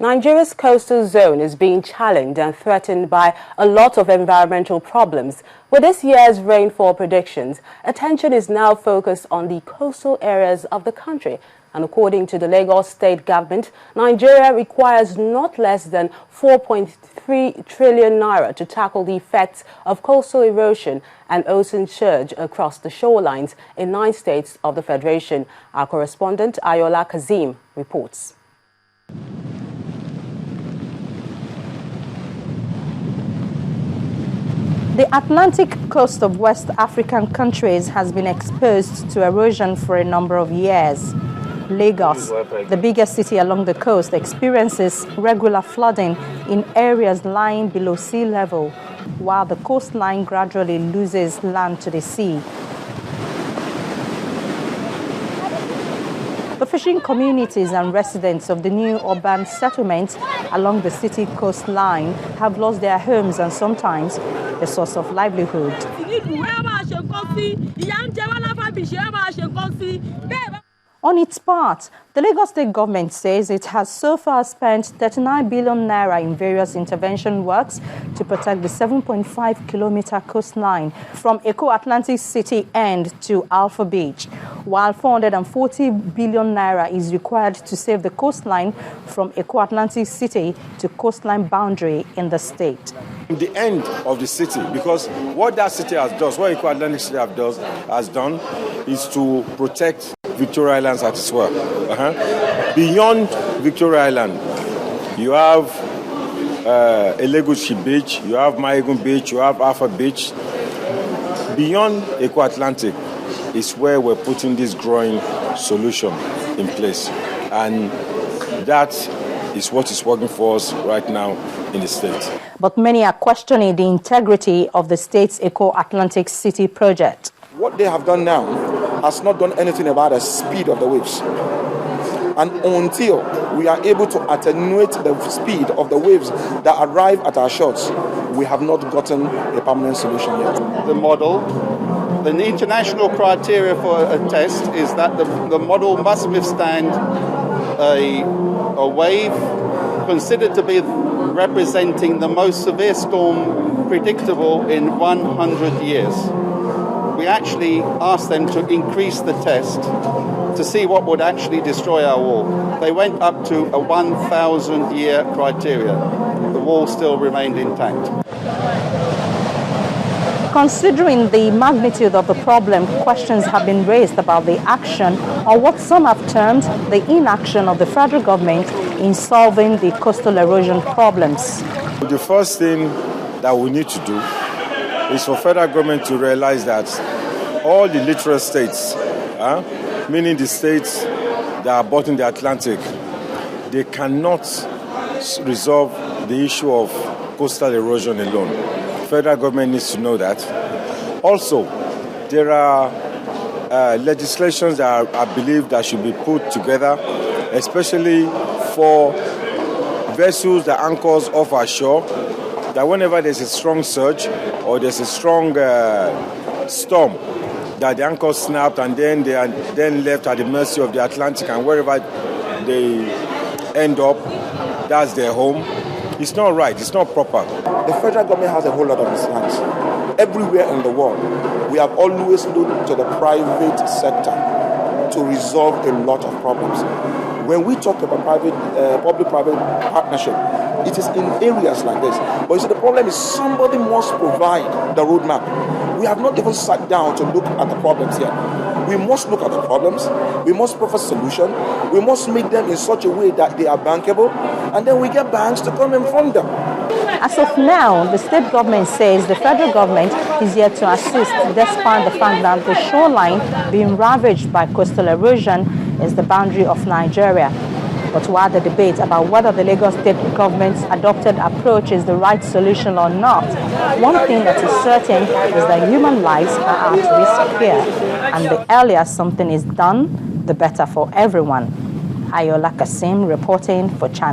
Nigeria's coastal zone is being challenged and threatened by a lot of environmental problems. With this year's rainfall predictions, attention is now focused on the coastal areas of the country. And according to the Lagos state government, Nigeria requires not less than 4.3 trillion naira to tackle the effects of coastal erosion and ocean surge across the shorelines in 9 states of the Federation. Our correspondent Ayola Kazim reports. The Atlantic coast of West African countries has been exposed to erosion for a number of years. Lagos, the biggest city along the coast, experiences regular flooding in areas lying below sea level, while the coastline gradually loses land to the sea. The fishing communities and residents of the new urban settlements along the city coastline have lost their homes and sometimes a source of livelihood. On its part, the Lagos state government says it has so far spent 39 billion naira in various intervention works to protect the 7.5-kilometer coastline from Eko Atlantic City end to Alpha Beach, while 440 billion naira is required to save the coastline from Eko Atlantic City to coastline boundary in the state. The end of the city, because what that city has done, what Eko Atlantic City has done is to protect Victoria Islands as well. Beyond Victoria Island, you have Elegushi Beach, you have Maegun Beach, you have Alpha Beach. Beyond Eko Atlantic is where we're putting this growing solution in place. And that is what is working for us right now in the state. But many are questioning the integrity of the state's Eko Atlantic City project. What they have done now has not done anything about the speed of the waves. And until we are able to attenuate the speed of the waves that arrive at our shores, we have not gotten a permanent solution yet. The model, the international criteria for a test is that the model must withstand a wave considered to be representing the most severe storm predictable in 100 years. We actually asked them to increase the test to see what would actually destroy our wall. They went up to a 1,000-year criteria. The wall still remained intact. Considering the magnitude of the problem, questions have been raised about the action, or what some have termed the inaction of the federal government in solving the coastal erosion problems. The first thing that we need to do is for federal government to realize that all the littoral states, meaning the states that are bordering the Atlantic, they cannot resolve the issue of coastal erosion alone. Federal government needs to know that. Also, there are legislations that I believe that should be put together, especially for vessels that anchors off our shore, that whenever there's a strong surge or there's a strong storm, that the anchor snapped and then they are then left at the mercy of the Atlantic, and wherever they end up, that's their home. It's not right, it's not proper. The federal government has a whole lot on its hands. Everywhere in the world, we have always looked to the private sector to resolve a lot of problems. When we talk about public-private partnership, it is in areas like this. But you see, the problem is somebody must provide the roadmap. We have not even sat down to look at the problems yet. We must look at the problems. We must provide solution. We must make them in such a way that they are bankable, and then we get banks to come and fund them. As of now, the state government says the federal government is yet to assist, despite the fact that the shoreline being ravaged by coastal erosion is the boundary of Nigeria. But while the debate about whether the Lagos state government's adopted approach is the right solution or not, one thing that is certain is that human lives are at risk here. And the earlier something is done, the better for everyone. Ayola Kazim reporting for Channel.